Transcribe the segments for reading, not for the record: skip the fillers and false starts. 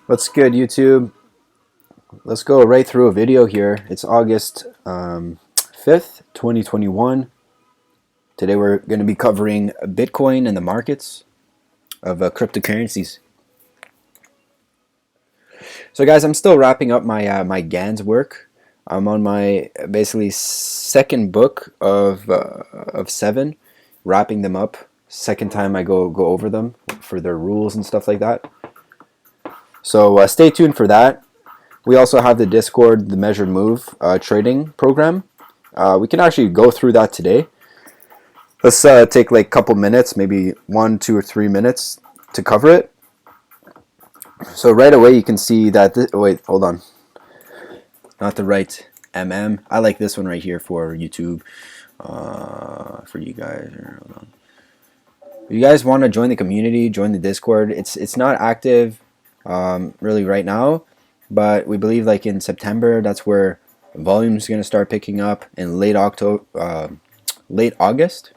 What's good, YouTube? Let's go right through a video here. It's August 5th, 2021. Today we're going to be covering Bitcoin and the markets of cryptocurrencies. So guys, I'm still wrapping up my GANs work. I'm on my basically second book of 7, wrapping them up. Second time I go over them for their rules and stuff like that. So stay tuned for that. We also have the Discord, the Measured Move trading program. We can actually go through that today. Let's take like a couple minutes, maybe 1, 2, or 3 minutes to cover it. So right away you can see that, wait, hold on. Not the right I like this one right here for YouTube. For you guys. Hold on. If you guys want to join the community, join the Discord. It's not active really right now, but we believe like in September, that's where volume is going to start picking up in late August.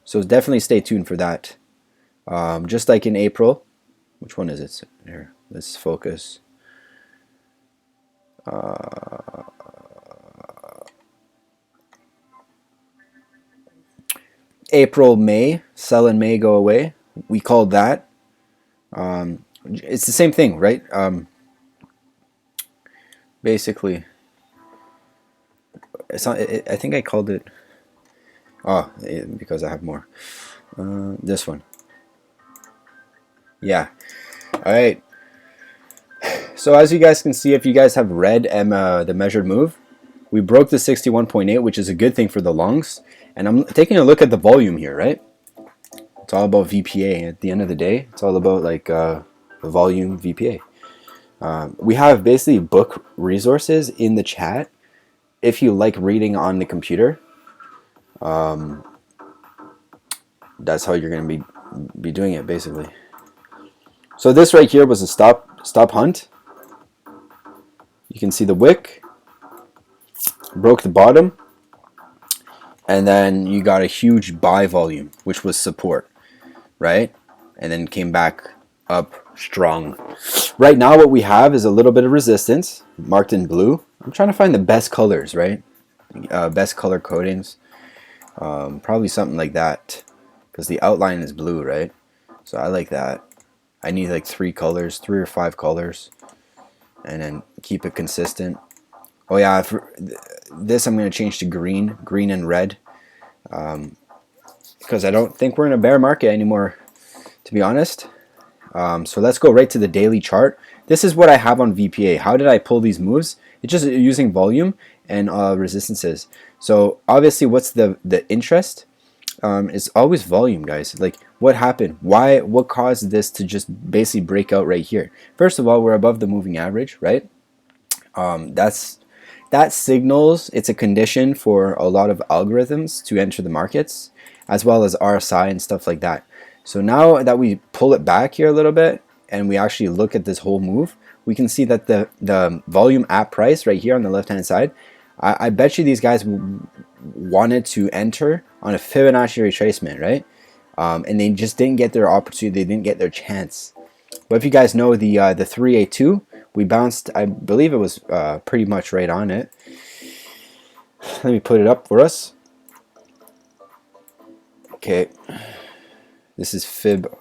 So definitely stay tuned for that. Just like in April, which one is it? Here, let's focus. April, May, sell in May, go away. We called that. It's the same thing, right? Basically, it's not. I think I called it. Oh, because I have more. This one. Yeah. All right. So as you guys can see, if you guys have read the measured move, we broke the 61.8, which is a good thing for the longs. And I'm taking a look at the volume here, right? It's all about VPA. At the end of the day, it's all about like the volume VPA. We have basically book resources in the chat. If you like reading on the computer, that's how you're going to be doing it basically. So this right here was a stop hunt. You can see the wick broke the bottom, and then you got a huge buy volume, which was support, right? And then came back up strong. Right now what we have is a little bit of resistance marked in blue. I'm trying to find the best colors, right? Best color codings. Probably something like that, because the outline is blue, right? So I like that. I need like 3 colors, 3 or 5 colors, and then keep it consistent. Oh yeah, for this I'm going to change to green and red, because I don't think we're in a bear market anymore, to be honest. So let's go right to the daily chart. This is what I have on VPA. How did I pull these moves? It's just using volume and resistances. So obviously, what's the interest? It's always volume, guys. Like, what happened? Why? What caused this to just basically break out right here? First of all, we're above the moving average, right? That signals it's a condition for a lot of algorithms to enter the markets, as well as RSI and stuff like that. So now that we pull it back here a little bit and we actually look at this whole move, we can see that the volume at price right here on the left hand side, I bet you these guys wanted to enter on a Fibonacci retracement, right? And they just didn't get their opportunity, they didn't get their chance. But if you guys know the 382, we bounced, I believe it was pretty much right on it. Let me put it up for us. Okay, this is fib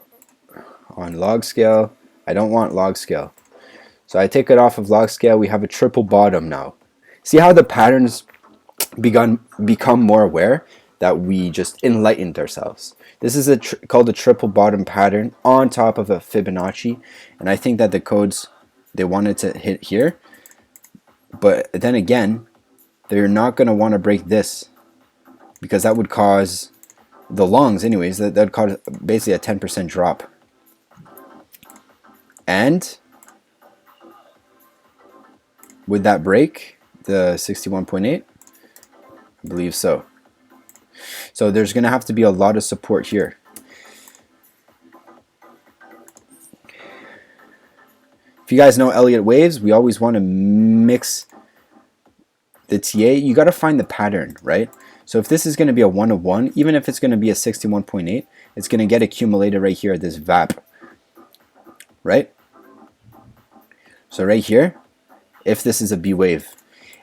on log scale. I don't want log scale, so I take it off of log scale. We have a triple bottom now. See how the patterns become more aware that we just enlightened ourselves. This is called a triple bottom pattern on top of a Fibonacci, and I think that the codes they wanted to hit here, but then again, they're not going to want to break this, because that would cause the longs anyways, that would cause basically a 10% drop. And would that break the 61.8? I believe so. So there's going to have to be a lot of support here. If you guys know Elliott waves, we always want to mix the TA. You got to find the pattern, right? So if this is going to be a 1 of 1, even if it's going to be a 61.8, it's going to get accumulated right here at this VAP, right? So right here, if this is a B wave.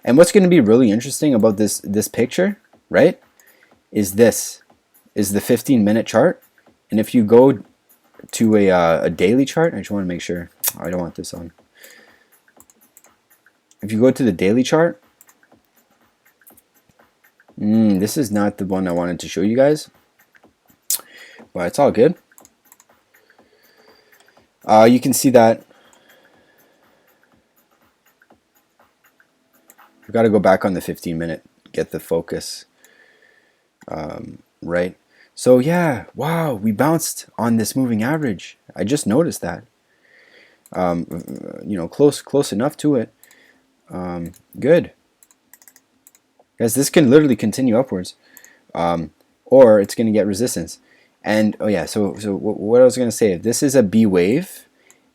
And what's going to be really interesting about this picture, right, is this is the 15-minute chart. And if you go to a daily chart, I just want to make sure I don't want this on. If you go to the daily chart, this is not the one I wanted to show you guys, but it's all good. You can see that we've got to go back on the 15-minute, get the focus right. So yeah, wow, we bounced on this moving average. I just noticed that. You know, close enough to it. Good. Guys, this can literally continue upwards, or it's going to get resistance. And oh yeah, so what I was going to say, if this is a B wave,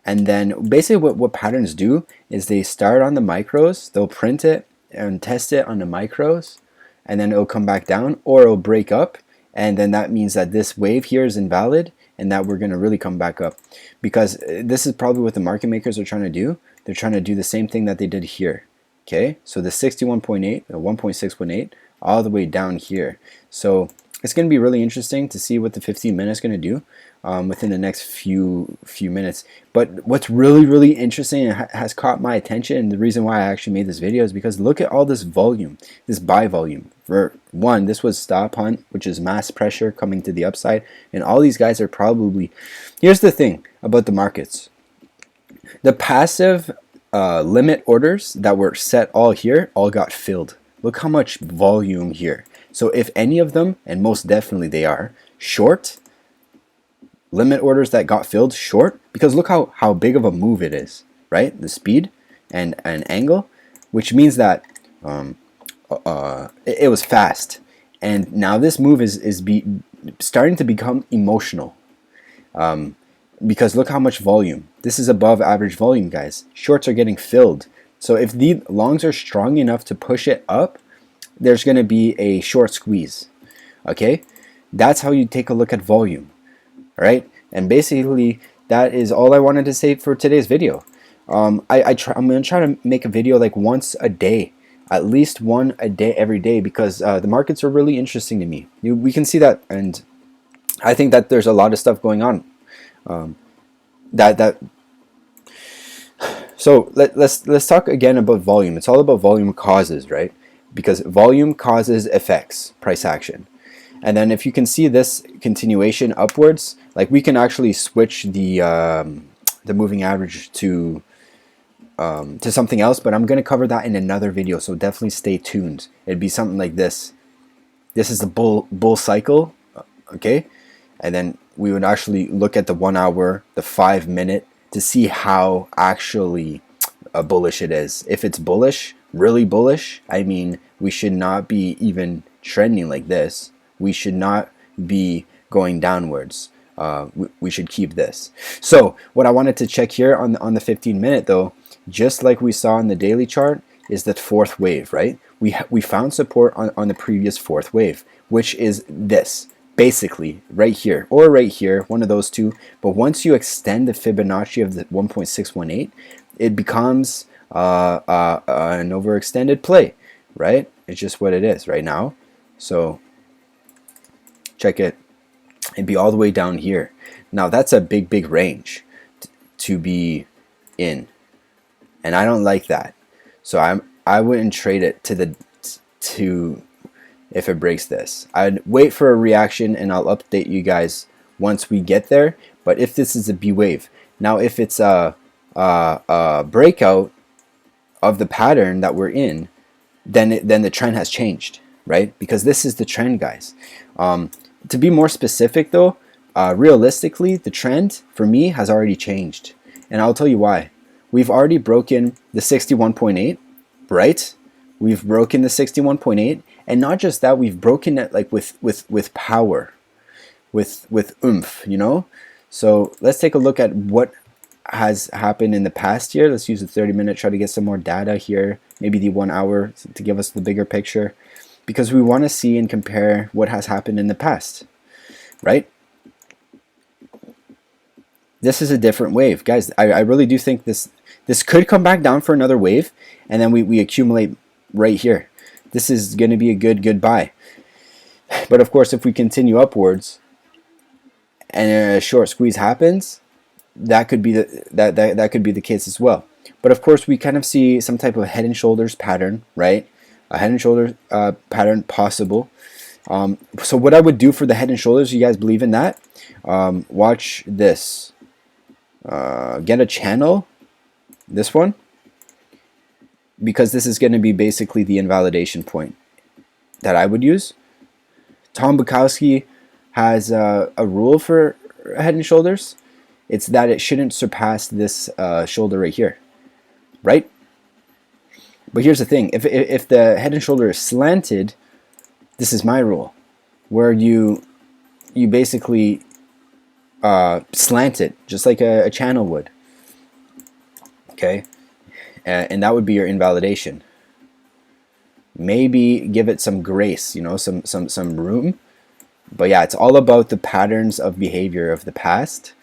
and then basically what patterns do is they start on the micros, they'll print it and test it on the micros, and then it'll come back down, or it'll break up, and then that means that this wave here is invalid, and that we're going to really come back up. Because this is probably what the market makers are trying to do. They're trying to do the same thing that they did here. Okay, so the 61.8, 1.618, all the way down here. So it's going to be really interesting to see what the 15 minutes is going to do within the next few minutes. But what's really interesting and has caught my attention, and the reason why I actually made this video, is because look at all this volume, this buy volume. For one, this was stop hunt, which is mass pressure coming to the upside, and all these guys are probably. Here's the thing about the markets: the passive limit orders that were set all here all got filled. Look how much volume here. So if any of them, and most definitely they are, short, limit orders that got filled short, because look how big of a move it is, right? The speed and angle, which means that it was fast. And now this move is starting to become emotional. Because look how much volume. This is above average volume, guys. Shorts are getting filled. So if the longs are strong enough to push it up, there's going to be a short squeeze. Okay? That's how you take a look at volume. All right? And basically, that is all I wanted to say for today's video. I'm going to try to make a video like once a day. At least one a day every day, because the markets are really interesting to me. We can see that, and I think that there's a lot of stuff going on. So let's talk again about volume. It's all about volume causes, right? Because volume causes effects, price action. And then if you can see this continuation upwards, like we can actually switch the moving average to something else, but I'm going to cover that in another video, so definitely stay tuned. It'd be something like this. This is the bull cycle, okay? And then we would actually look at the 1 hour, the 5 minute, to see how actually bullish it is. If it's bullish, really bullish, I mean, we should not be even trending like this. We should not be going downwards. We should keep this. So what I wanted to check here on the 15 minute though, just like we saw in the daily chart, is that fourth wave, right? We found support on the previous fourth wave, which is this. Basically, right here or right here, one of those two. But once you extend the Fibonacci of the 1.618, it becomes an overextended play, right? It's just what it is right now. So check it. It'd be all the way down here. Now that's a big range to be in, and I don't like that. So I wouldn't trade it to if it breaks this. I'd wait for a reaction, and I'll update you guys once we get there. But if this is a B wave, now if it's a breakout of the pattern that we're in, then the trend has changed, right? Because this is the trend, guys. To be more specific though, realistically, the trend for me has already changed, and I'll tell you why. We've already broken the 61.8, right? We've broken the 61.8, and not just that, we've broken it like with power, with oomph, you know. So let's take a look at what has happened in the past year. Let's use the 30-minute, try to get some more data here, maybe the 1 hour to give us the bigger picture, because we want to see and compare what has happened in the past, right? this is a different wave, guys. I really do think this could come back down for another wave, and then we accumulate right here. This is going to be a good buy. But of course, if we continue upwards and a short squeeze happens, that could be that could be the case as well. But of course, we kind of see some type of head and shoulders pattern, right? A head and shoulders pattern possible. So what I would do for the head and shoulders, you guys believe in that? Watch this. Get a channel, this one, because this is going to be basically the invalidation point that I would use. Tom Bukowski has a rule for head and shoulders. It's that it shouldn't surpass this shoulder right here, right? But here's the thing: if the head and shoulder is slanted, this is my rule, where you basically slant it just like a channel would. Okay, and that would be your invalidation. Maybe give it some grace, you know, some room. But yeah, it's all about the patterns of behavior of the past.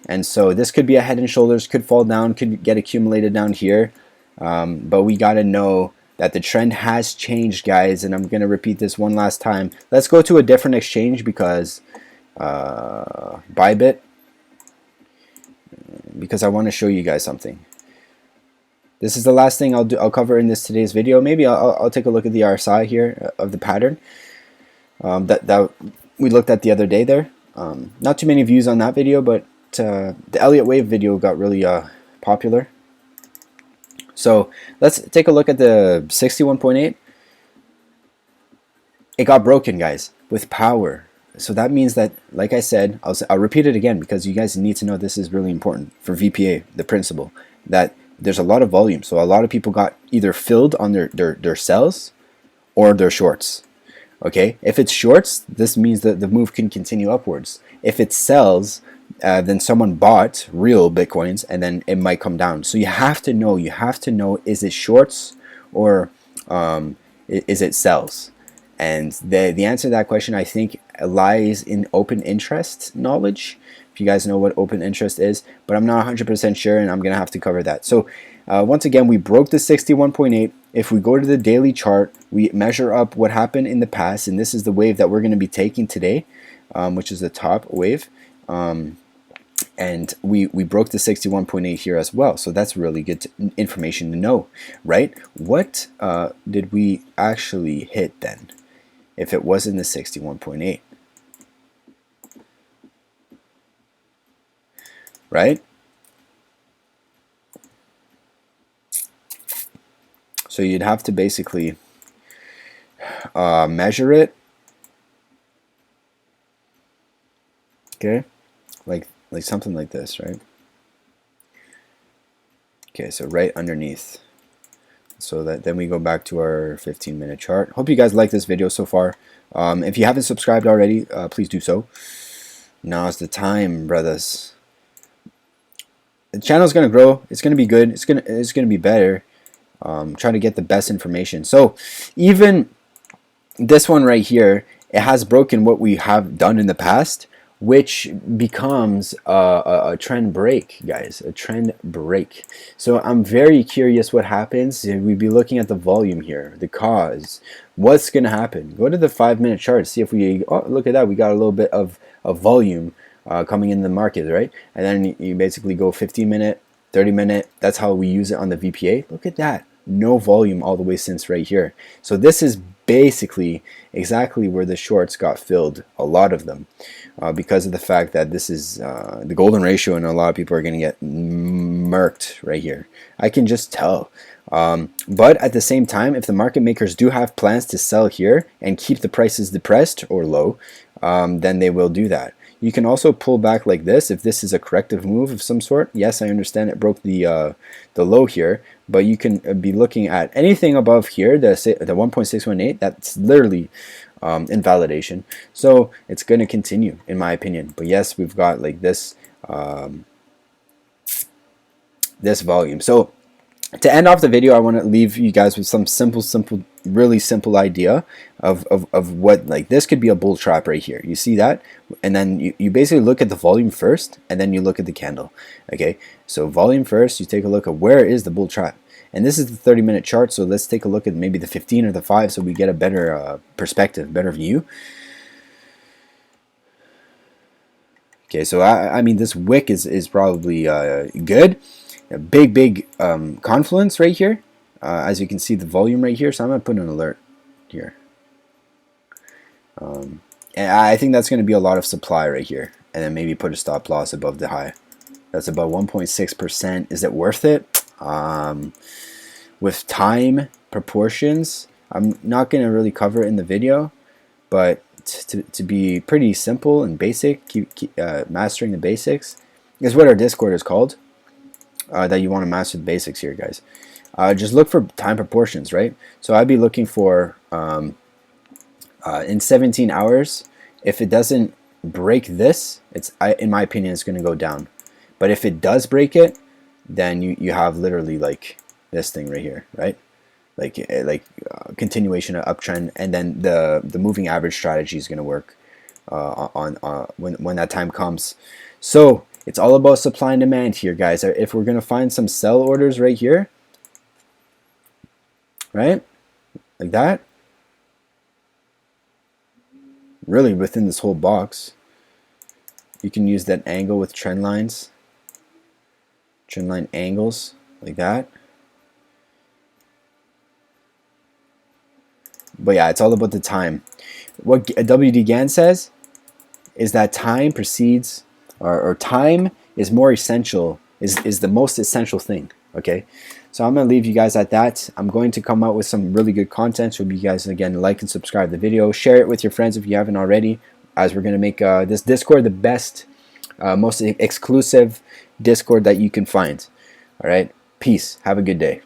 And so this could be a head and shoulders, could fall down, could get accumulated down here. But we got to know that the trend has changed, guys. And I'm going to repeat this one last time. Let's go to a different exchange because Bybit, because I want to show you guys something. This is the last thing I'll cover in today's video. Maybe I'll take a look at the RSI here of the pattern that we looked at the other day there. Not too many views on that video, but the Elliott Wave video got really popular. So let's take a look at the 61.8. It got broken, guys, with power. So that means that, like I said, I'll repeat it again because you guys need to know this is really important for VPA, the principle, that there's a lot of volume. So a lot of people got either filled on their sells or their shorts. Okay, if it's shorts, this means that the move can continue upwards. If it sells, then someone bought real Bitcoins and then it might come down. So you have to know, is it shorts or is it sells? And the answer to that question, I think, lies in open interest knowledge. If you guys know what open interest is, but I'm not 100% sure, and I'm going to have to cover that. So once again, we broke the 61.8. If we go to the daily chart, we measure up what happened in the past, and this is the wave that we're going to be taking today, which is the top wave. And we broke the 61.8 here as well. So that's really good information to know, right? What did we actually hit then if it wasn't the 61.8? Right? So you'd have to basically measure it. Okay? Like something like this, right? Okay, so right underneath. So that then we go back to our 15-minute chart. Hope you guys like this video so far. If you haven't subscribed already, please do so. Now's the time, brothers. The channel is going to grow. It's going to be good. It's going to be better. Trying to get the best information. So even this one right here, it has broken what we have done in the past, which becomes a trend break, guys, a trend break. So I'm very curious what happens. We'd be looking at the volume here, the cause. What's going to happen? Go to the 5-minute chart, see if we, oh, look at that, we got a little bit of volume coming in the market, right? And then you basically go 15-minute, 30-minute. That's how we use it on the VPA. Look at that. No volume all the way since right here. So this is basically exactly where the shorts got filled, a lot of them, because of the fact that this is the golden ratio, and a lot of people are going to get murked right here. I can just tell. But at the same time, if the market makers do have plans to sell here and keep the prices depressed or low, then they will do that. You can also pull back like this if this is a corrective move of some sort. Yes, I understand it broke the low here, but you can be looking at anything above here, the 1.618. That's literally invalidation. So it's going to continue, in my opinion. But yes, we've got like this this volume. So to end off the video, I want to leave you guys with some really simple idea of what, like, this could be a bull trap right here. You see that? And then you basically look at the volume first, and then you look at the candle. Okay, so volume first, you take a look at where is the bull trap. And this is the 30-minute chart, so let's take a look at maybe the 15 or the 5 so we get a better perspective, better view. Okay, so I mean, this wick is probably good. A big confluence right here. As you can see, the volume right here. So I'm going to put an alert here. And I think that's going to be a lot of supply right here. And then maybe put a stop loss above the high. That's about 1.6%. Is it worth it? With time proportions, I'm not going to really cover it in the video. But to be pretty simple and basic, keep mastering the basics is what our Discord is called. That you want to master the basics here, guys. Just look for time proportions, right? So I'd be looking for in 17 hours. If it doesn't break this, in my opinion, it's going to go down. But if it does break it, then you have literally like this thing right here, right? Like continuation of uptrend, and then the moving average strategy is going to work when that time comes. So it's all about supply and demand here, guys. If we're going to find some sell orders right here, right, like that, really within this whole box, you can use that angle with trend lines, trend line angles like that. But yeah, it's all about the time. What WD Gann says is that time precedes, or time is more essential, is the most essential thing. Okay, so I'm going to leave you guys at that. I'm going to come out with some really good content. So you guys, again, like and subscribe the video. Share it with your friends if you haven't already, as we're going to make this Discord the best, most exclusive Discord that you can find. All right, peace. Have a good day.